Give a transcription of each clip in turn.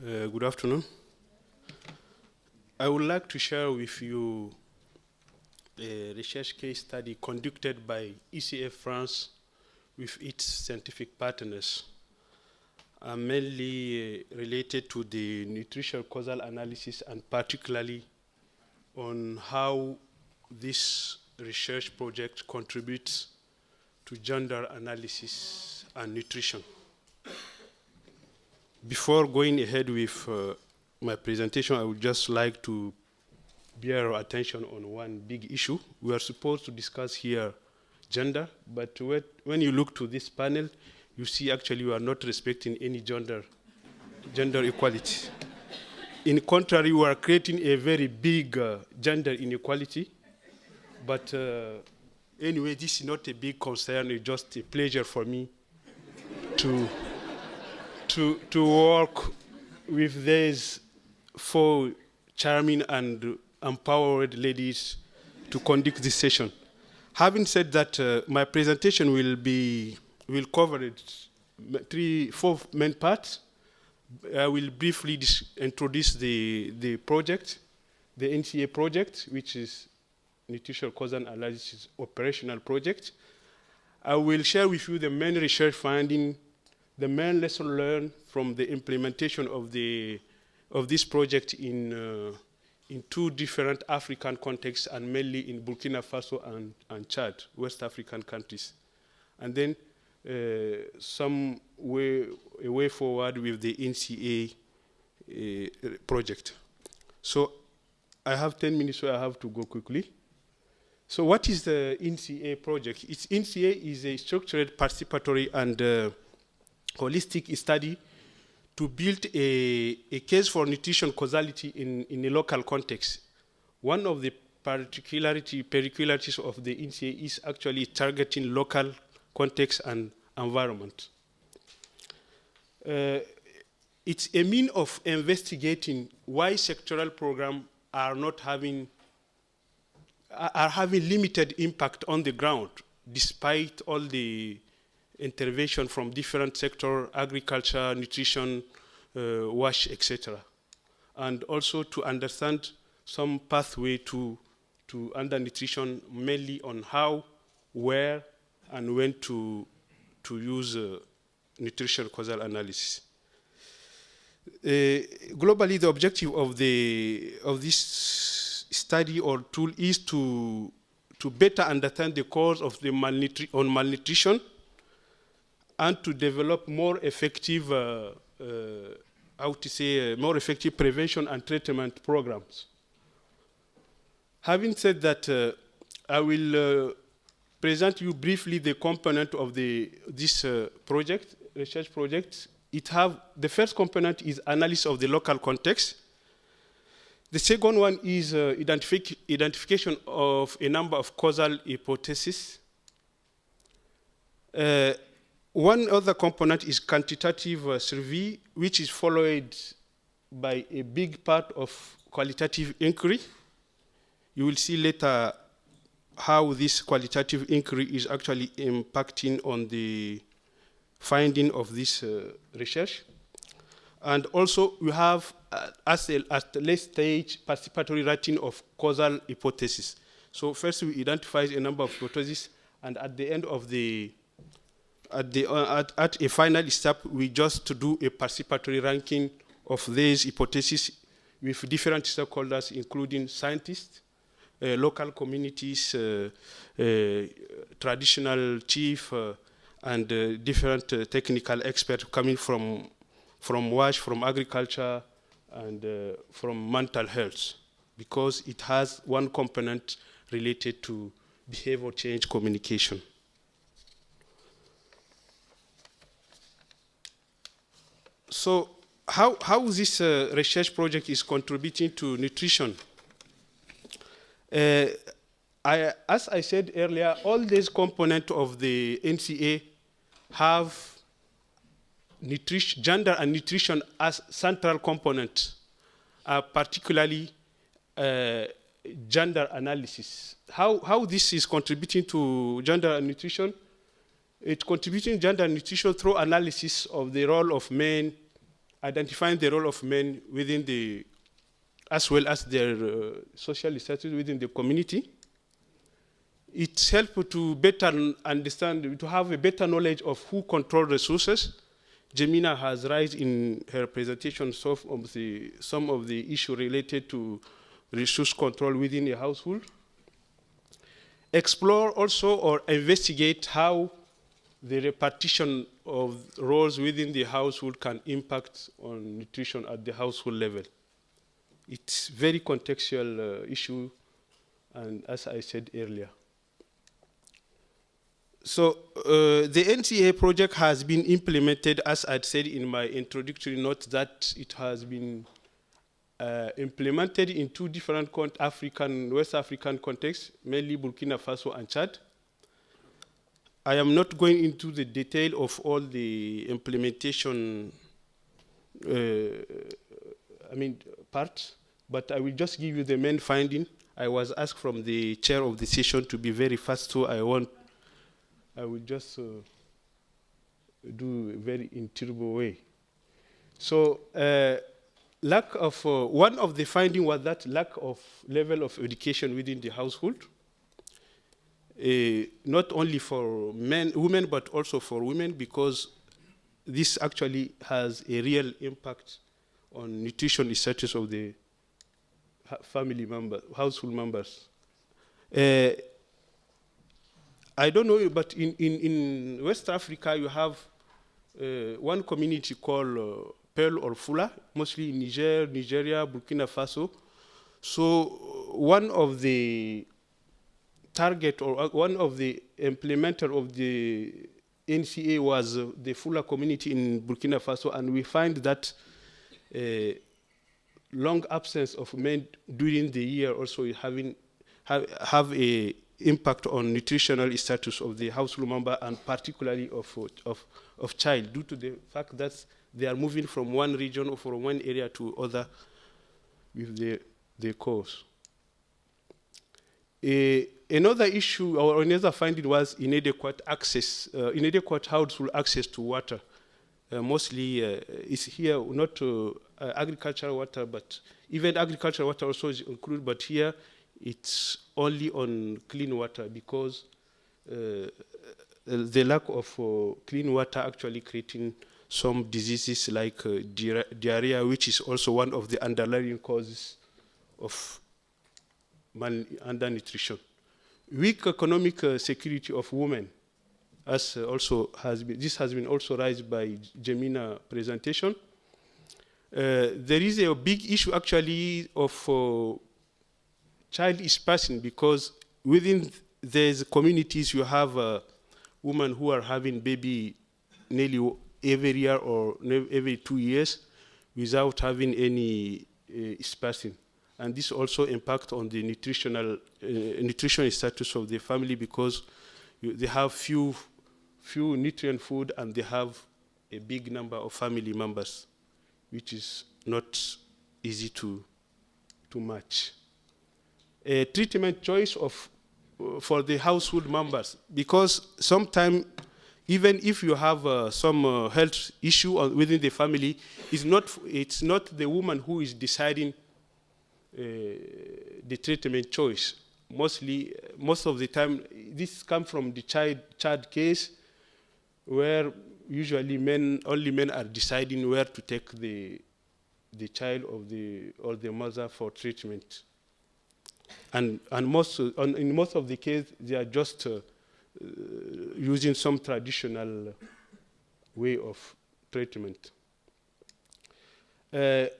Good afternoon. I would like to share with you a research case study conducted by ACF France with its scientific partners, mainly related to the nutritional causal analysis and particularly on how this research project contributes to gender analysis and nutrition. Before going ahead with my presentation, I would just like to bear your attention on one big issue. We are supposed to discuss here gender, but when you look to this panel, you see actually we are not respecting any gender equality. In contrary, we are creating a very big gender inequality, but anyway, this is not a big concern, it's just a pleasure for me to work with these four charming and empowered ladies to conduct this session. Having said that, my presentation will cover four main parts. I will briefly introduce the project, the NCA project, which is Nutritional Causal Analysis Operational Project. I will share with you the main research finding, the main lesson learned from the implementation of this project in two different African contexts, and mainly in Burkina Faso and Chad, West African countries. And then a way forward with the NCA project. So I have 10 minutes, so I have to go quickly. So what is the NCA project? NCA is a structured, participatory, and holistic study to build a case for nutrition causality in a local context. One of the peculiarities of the NCA is actually targeting local context and environment. It's a mean of investigating why sectoral programs are having limited impact on the ground, despite all the intervention from different sectors, agriculture, nutrition, wash, etc. And also to understand some pathway to undernutrition, mainly on how, where, and when to use nutritional causal analysis. Globally, the objective of this study or tool is to better understand the cause of the malnutrition, and to develop more effective, more effective prevention and treatment programs. Having said that, I will present you briefly the component of this research project. The first component is analysis of the local context. The second one is identification of a number of causal hypotheses. One other component is quantitative survey, which is followed by a big part of qualitative inquiry. You will see later how this qualitative inquiry is actually impacting on the finding of this research. And also we have, at the late stage, participatory writing of causal hypotheses. So first we identify a number of hypotheses, and at the end of at a final step, we just do a participatory ranking of these hypotheses with different stakeholders, including scientists, local communities, traditional chief, and different technical experts coming from WASH, from agriculture, and from mental health, because it has one component related to behavior change communication. So how this research project is contributing to nutrition? As I said earlier, all these components of the NCA have gender and nutrition as central components, particularly gender analysis. How this is contributing to gender and nutrition? It's contributing gender and nutrition through analysis of the role of men identifying the role of men within the, as well as their social status within the community. It's helpful to better understand, to have a better knowledge of who control resources. Jemina has raised in her presentation some of the issues related to resource control within a household. Explore also or investigate how the repartition of roles within the household can impact on nutrition at the household level. It's a very contextual issue, and as I said earlier. So the NCA project has been implemented, as I'd said in my introductory note, that it has been implemented in two different West African contexts, mainly Burkina Faso and Chad. I am not going into the detail of all the implementation parts, but I will just give you the main finding. I was asked from the chair of the session to be very fast, so I will just do a very in turbo way. So lack of, one of the findings was that lack of level of education within the household, not only for women, but also for women, because this actually has a real impact on nutrition status of the family members, household members. I don't know, but in West Africa, you have one community called Pearl or Fula, mostly in Niger, Nigeria, Burkina Faso. So one of the target or one of the implementer of the NCA was the Fula community in Burkina Faso, and we find that long absence of men during the year also have a impact on nutritional status of the household member, and particularly of child, due to the fact that they are moving from one region or from one area to other with their cause. Another issue or another finding was inadequate access, inadequate household access to water. Mostly it's here not agricultural water, but even agricultural water also is included, but here it's only on clean water, because the lack of clean water actually creating some diseases like diarrhea, which is also one of the underlying causes of undernutrition. Weak economic security of women, as also this has been also raised by Jemina presentation. There is a big issue actually of child spacing, because within these communities you have women who are having baby nearly every year or every 2 years without having any spacing. And this also impacts on the nutritional status of the family, because they have few nutrient food and they have a big number of family members, which is not easy to match. A treatment choice for the household members, because sometimes even if you have some health issue within the family, it's not the woman who is deciding the treatment choice. Most of the time, this comes from the child case, where usually only men are deciding where to take the child or the mother for treatment. And in most of the cases, they are just using some traditional way of treatment.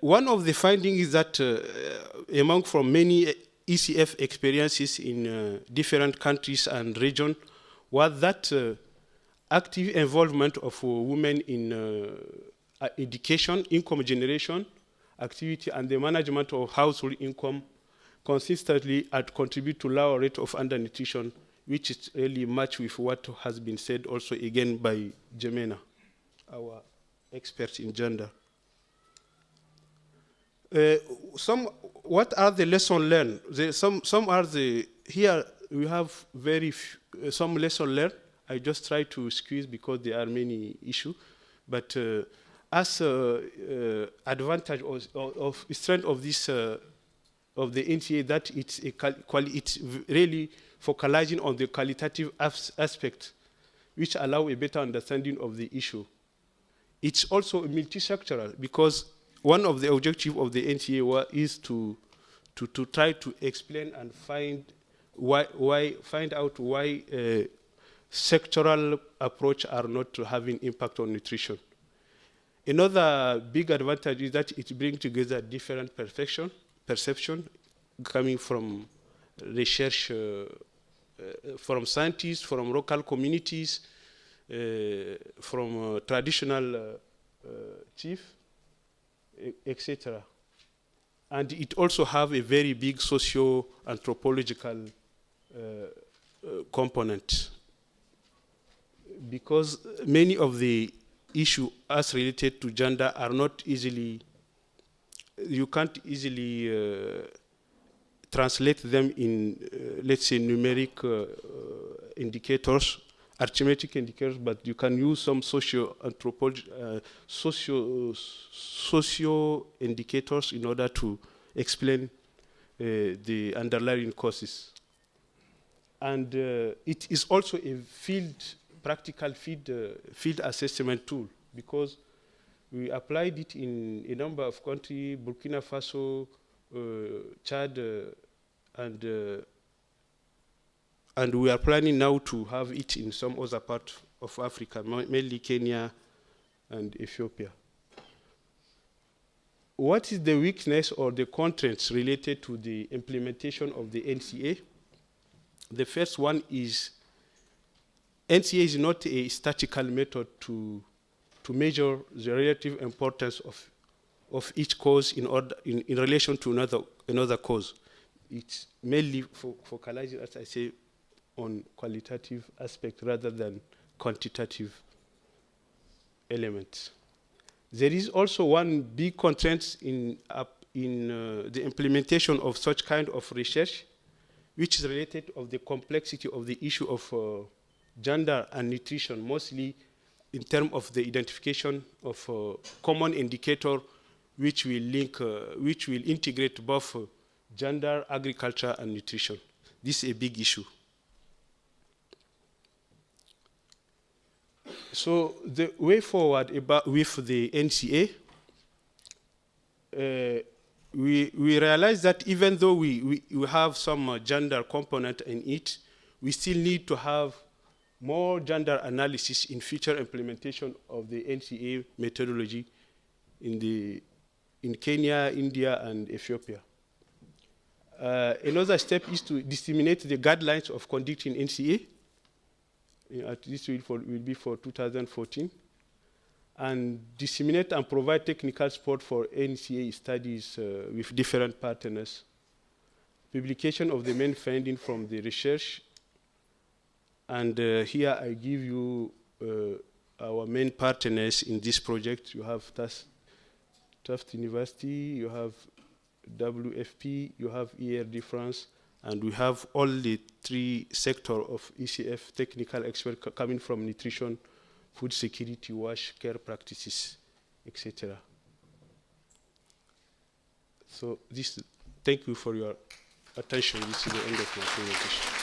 One of the findings is that from many ACF experiences in different countries and regions was that active involvement of women in education, income generation, activity, and the management of household income consistently contribute to lower rate of undernutrition, which is really much with what has been said also again by Jemena, our expert in gender. What are the lessons learned? Here we have some lessons learned. I just try to squeeze because there are many issues, but as advantage of strength of this of the NCA that it's really focalizing on the qualitative aspect, which allow a better understanding of the issue. It's also multi-sectoral because one of the objectives of the NCA is to try to explain and find out why sectoral approach are not having impact on nutrition. Another big advantage is that it brings together different perception coming from research, from scientists, from local communities, from traditional chief, etc. And it also have a very big socio-anthropological component, because many of the issues as related to gender are not easily, you can't easily translate them in, let's say, numeric indicators, arithmetic indicators, but you can use some socio indicators in order to explain the underlying causes. And it is also a practical field assessment tool, because we applied it in a number of countries, Burkina Faso, Chad, and we are planning now to have it in some other part of Africa, mainly Kenya and Ethiopia. What is the weakness or the constraints related to the implementation of the NCA? The first one is NCA is not a statistical method to measure the relative importance of each cause in relation to another cause. It's mainly focalizing, as I say, on qualitative aspect rather than quantitative elements. There is also one big constraint in the implementation of such kind of research, which is related of the complexity of the issue of gender and nutrition, mostly in terms of the identification of a common indicator which will link, which will integrate both gender, agriculture, and nutrition. This is a big issue. So the way forward with the NCA, we realize that even though we have some gender component in it, we still need to have more gender analysis in future implementation of the NCA methodology in Kenya, India, and Ethiopia. Another step is to disseminate the guidelines of conducting NCA. This will be for 2014, and disseminate and provide technical support for NCA studies with different partners. Publication of the main finding from the research, and here I give you our main partners in this project. You have Tufts University, you have WFP, you have ERD France, and we have all the three sectors of ACF technical experts coming from nutrition, food security, wash, care practices, etc. So thank you for your attention. This is the end of my presentation.